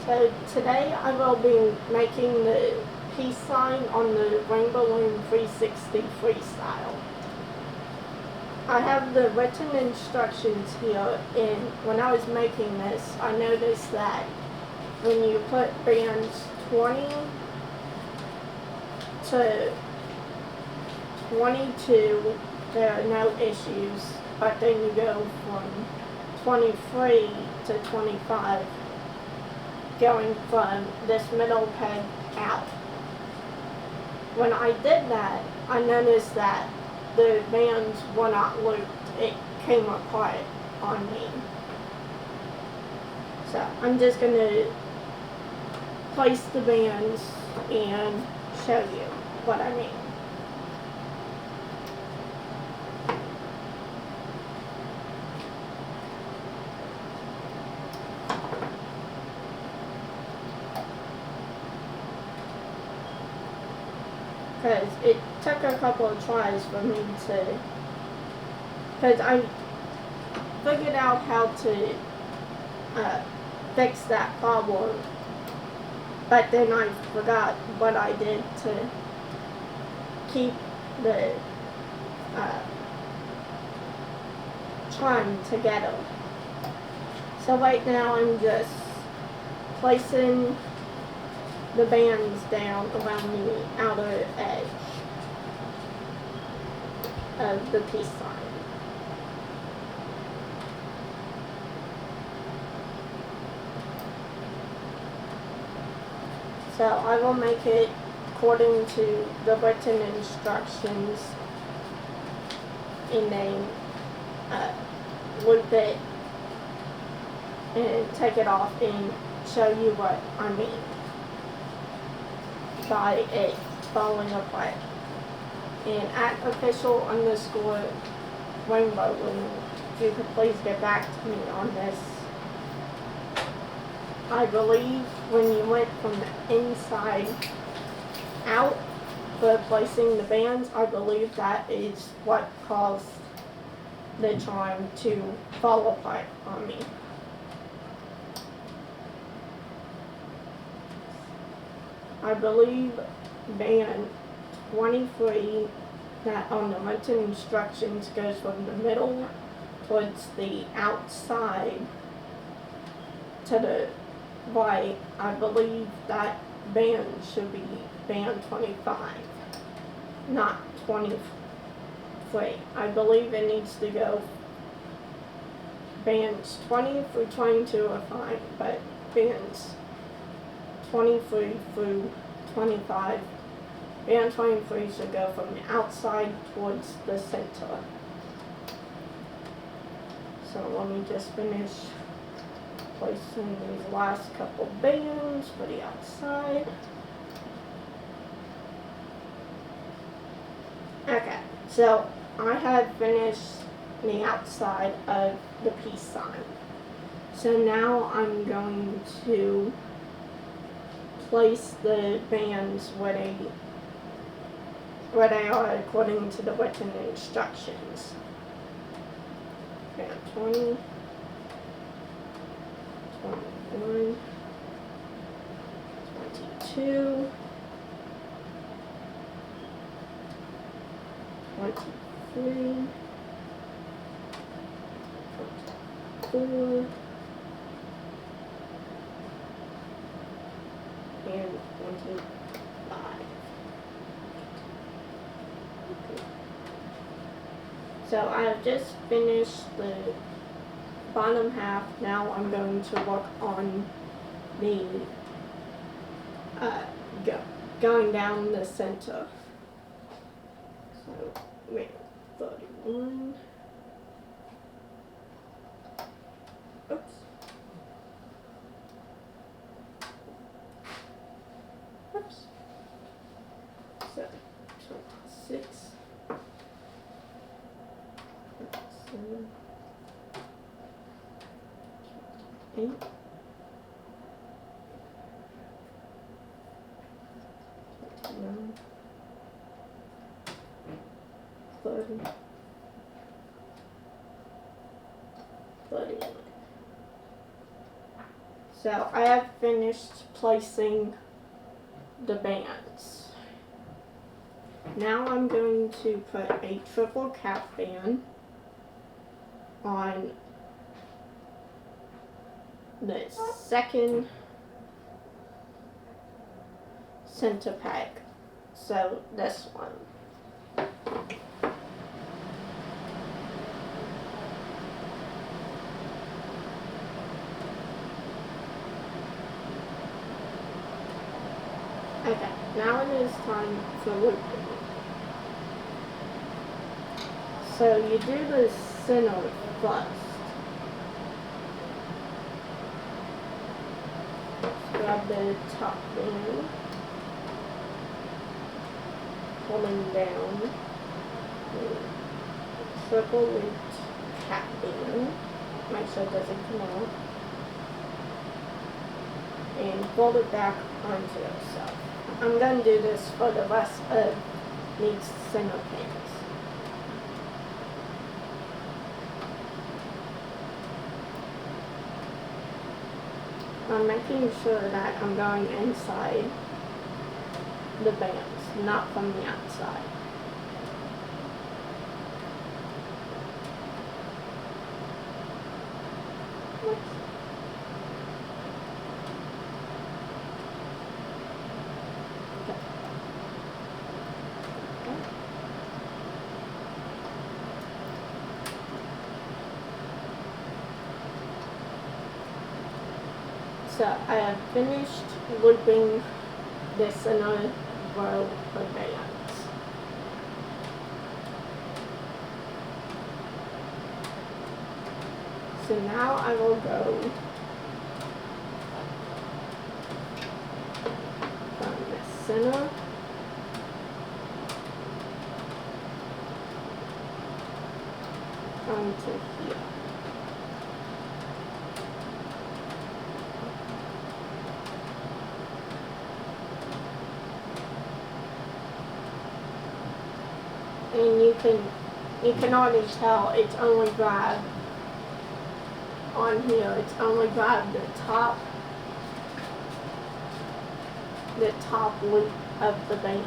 So today I will be making the peace sign on the Rainbow Loom 360 freestyle. I have the written instructions here, and when I was making this, I noticed that when you put bands 20 to 22, there are no issues, but then you go from 23 to 25, going from this middle peg out. When I did that, I noticed that the bands were not looped. It came apart on me. So I'm just going to place the bands and show you what I mean. Because it took a couple of tries for me to, because I figured out how to fix that problem, but then I forgot what I did to keep the charm together. So right now I'm just placing the bands down around the outer edge of the peace sign. So I will make it according to the written instructions, and then loop it and take it off and show you what I mean by it falling apart. And at official_Rainbow Loom, if you could please get back to me on this. I believe when you went from the inside out for placing the bands, I believe that is what caused the charm to fall apart on me. I believe band 23 that on the written instructions goes from the middle towards the outside to the right. I believe that band should be band 25, not 23. I believe it needs to go bands 20 through 22 are fine, but bands 23 through 25, band 23 should go from the outside towards the center. So let me just finish placing these last couple bands for the outside. Okay, so I have finished the outside of the peace sign. So now I'm going to place the bands where they are according to the written instructions. Band 20, 21, 22, 23, 24, and 25. Okay. So I have just finished the bottom half. Now I'm going to work on the going down the center. So wait, 31. Oops. Oops. So 26. 7. 8. 29. 30. 31. So I have finished placing the bands. Now I'm going to put a triple cap band on the second center peg. So this one. Okay, now it is time for looping. So you do the center first. Grab the top band, pulling down the triple looped cap band. Make sure it doesn't come out. And fold it back onto itself. I'm going to do this for the rest of these center pins. I'm making sure that I'm going inside the bands, not from the outside. So I have finished looping this inner row of bands. So now I will go from the center onto here. And you can already tell it's only grabbed on here, it's only grabbed the top loop of the band.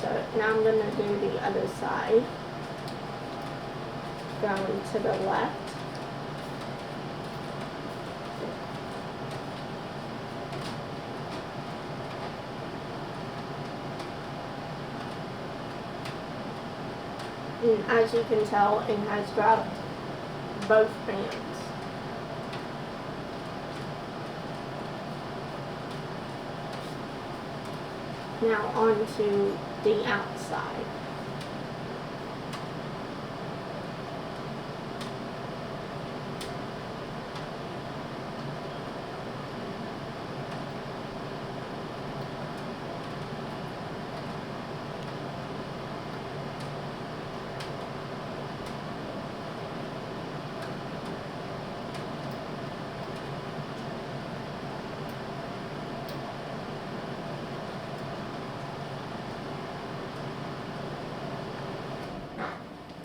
So now I'm going to do the other side, going to the left. And as you can tell, it has grabbed both bands. Now onto the outside.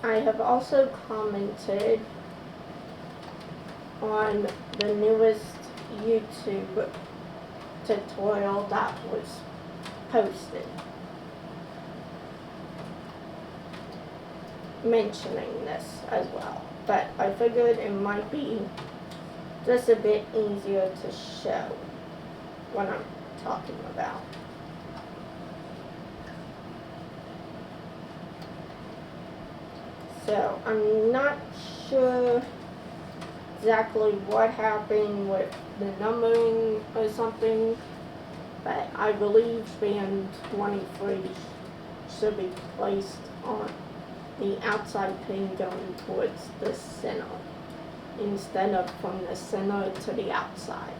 I have also commented on the newest YouTube tutorial that was posted, mentioning this as well, but I figured it might be just a bit easier to show what I'm talking about. So I'm not sure exactly what happened with the numbering or something, but I believe band 23 should be placed on the outside pin going towards the center instead of from the center to the outside.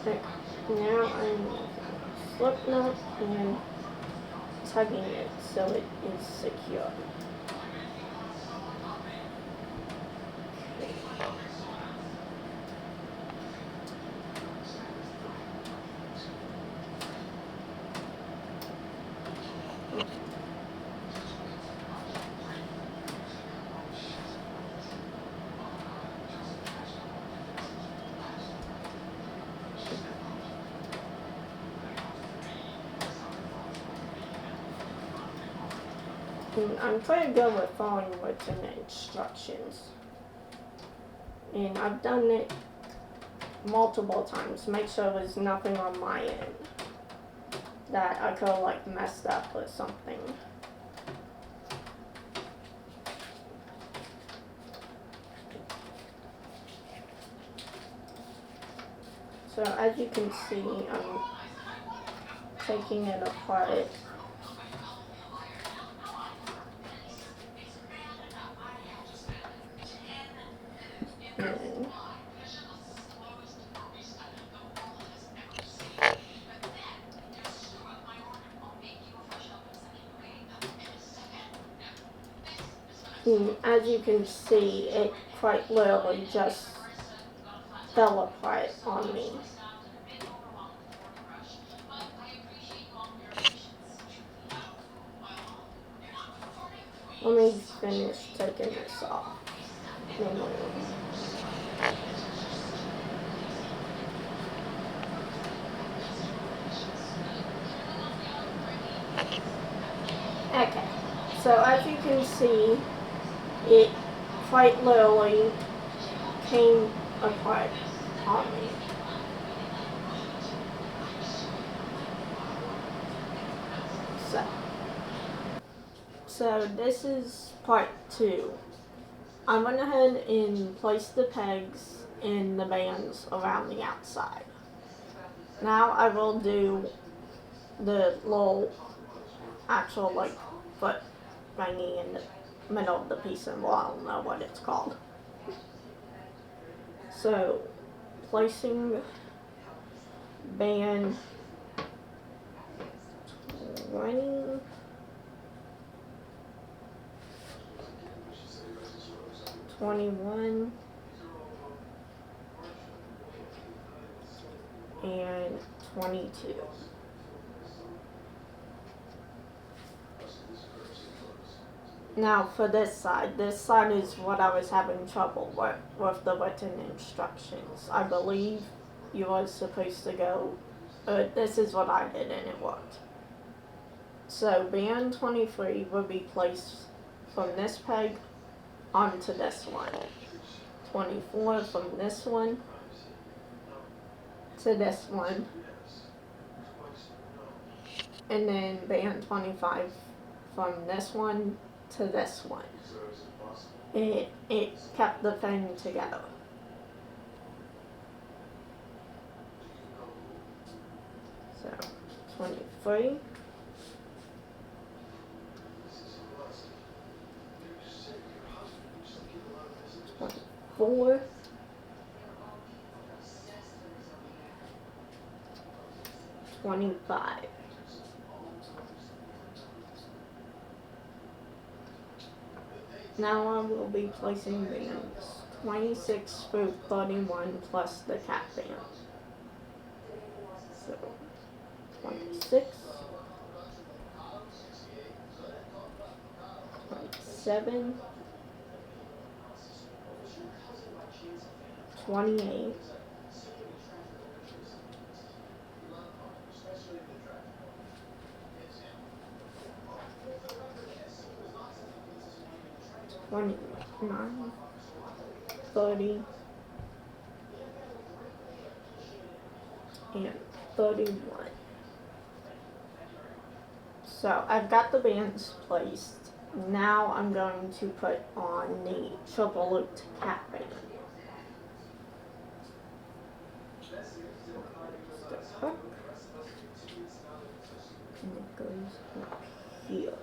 Okay, now I'm slip knot and tugging it so it is secure. And I'm trying to go with following what's in the instructions. And I've done it multiple times. Make sure there's nothing on my end that I could have like messed up or something. So as you can see, I'm taking it apart. And as you can see, it quite literally just fell apart on me. Let me finish taking this off. Okay, so as you can see, it quite literally came apart on me. So this is part 2. I went ahead and placed the pegs and the bands around the outside. Now I will do the little actual like foot thingy in the middle of the piece, and well, I don't know what it's called. So placing band 20, 21, and 22. Now for this side is what I was having trouble with the written instructions. I believe you are supposed to go, this is what I did and it worked. So band 23 will be placed from this peg onto this one. 24 from this one to this one. And then band 25 from this one to this one. It kept the thing together. So 23. 24. 25. Now I will be placing bands 26 through 31 plus the cap band. So 26, 27, 28, 29, 30, and 31. So I've got the bands placed. Now I'm going to put on the triple looped cap band. And it goes up here.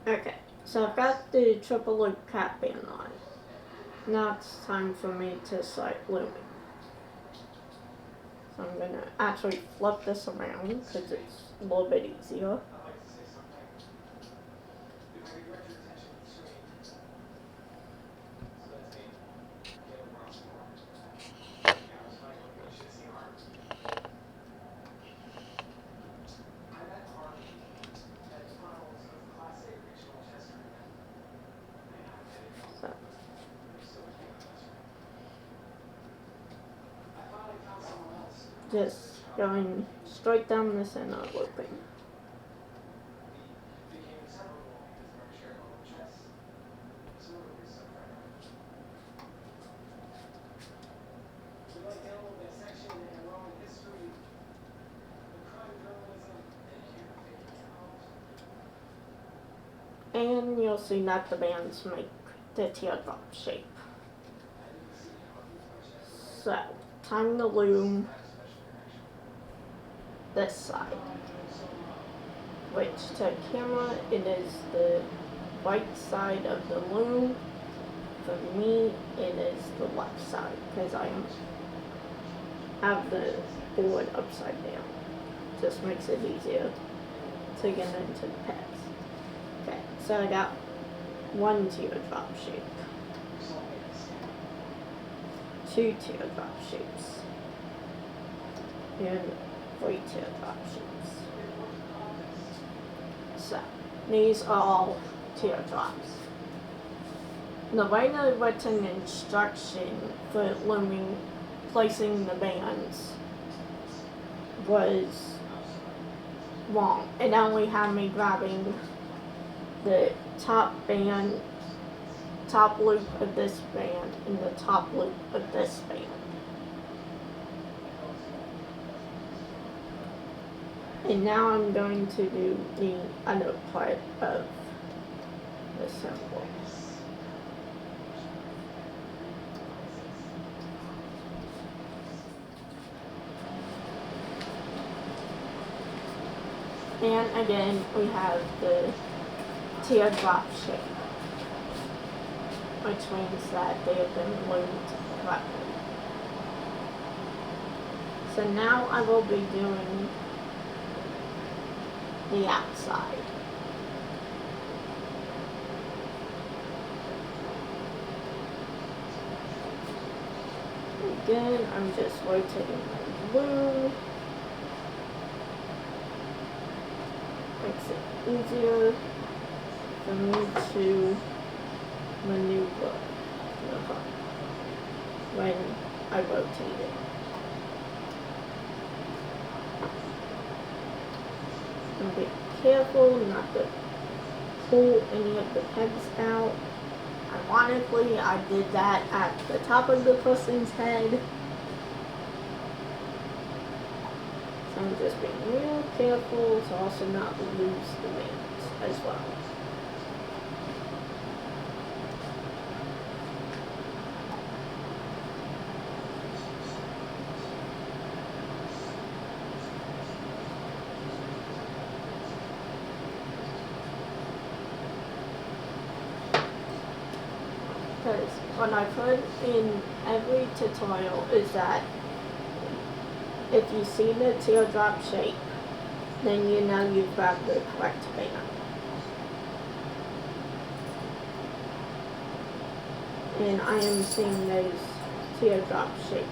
Okay, So I've got the triple loop cap band on. Now it's time for me to start looming. So I'm gonna actually flip this around because it's a little bit easier. So just going straight down the center looping. And you'll see that the bands make the teardrop shape. So, time to loom this side. Which to camera, it is the right side of the loom. For me, it is the left side because I have the board upside down. Just makes it easier to get into the pegs. Okay, so I got one teardrop shape, two teardrop shapes, and three teardrop shapes. So, these are all teardrops. The way the written instruction for looming, placing the bands was wrong. It only had me grabbing the top band, top loop of this band, and the top loop of this band. And now I'm going to do the other part of the symbol. And again, we have the teardrop shape, which means that they have been loomed correctly. So now I will be doing the outside. Again, I'm just rotating my loom. Makes it easier for me to maneuver the hook when I rotate it. And be careful not to pull any of the pegs out. Ironically, I did that at the top of the person's head. So I'm just being real careful to also not lose the bands as well. Because what I've heard in every tutorial is that if you see the teardrop shape, then you know you've got the correct band. And I am seeing those teardrop shapes.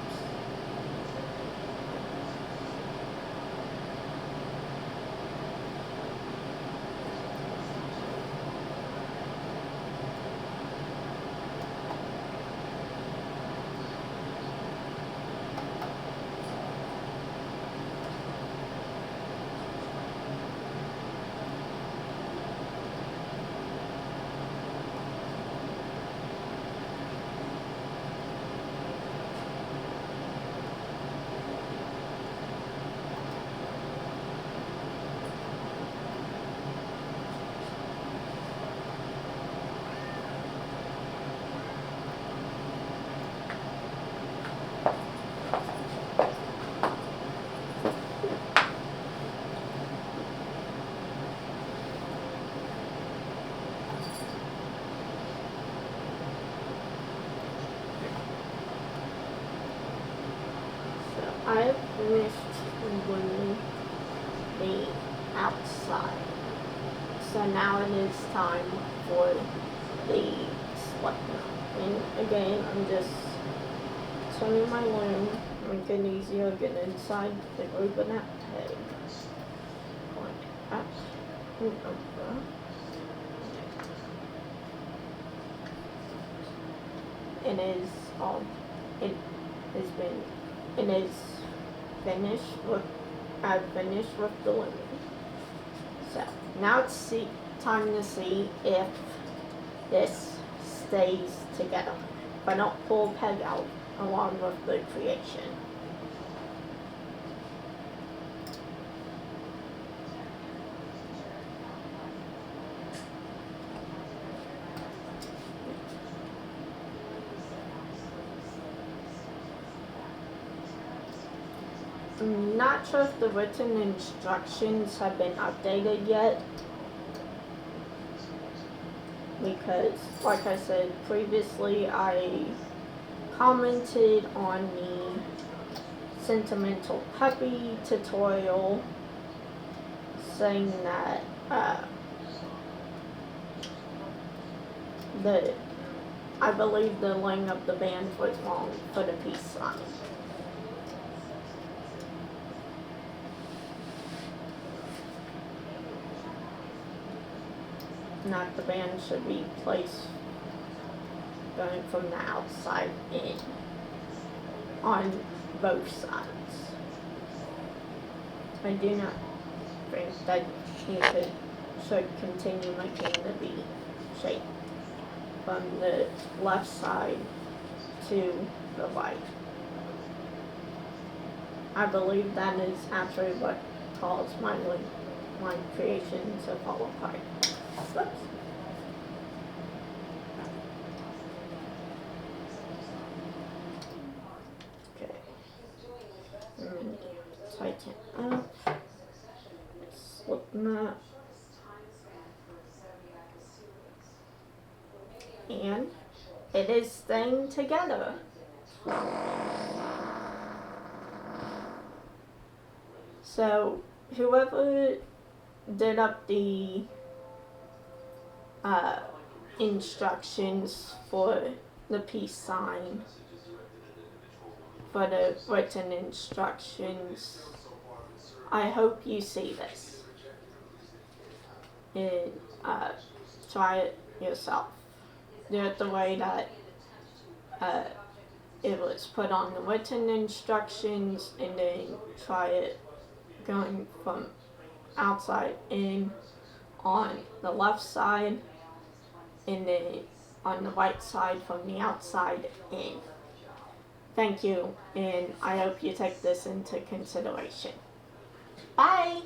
I have finished gluing the outside. So now it is time for the slip knot. And again, I'm just turning my loom, make it easier, get inside the group of that peg. Going up and over. It is finished with, I've finished with the loom. So now it's time to see if this stays together. If I don't pull a peg out along with the creation. I'm not sure if the written instructions have been updated yet, because like I said previously, I commented on the Sentimental Puppy tutorial saying that I believe the length of the band was wrong for the peace sign. Not the band should be placed going from the outside in on both sides. I do not think that you should continue making the V shape from the left side to the right. I believe that is actually what caused my creation to fall apart. Whoops. Okay. Tighten up. Slip knot. And it is staying together. So whoever did up the instructions for the peace sign, for the written instructions, I hope you see this and try it yourself. Do it the way that it was put on the written instructions, and then try it going from outside in on the left side, and then on the right side from the outside in. Thank you, and I hope you take this into consideration. Bye!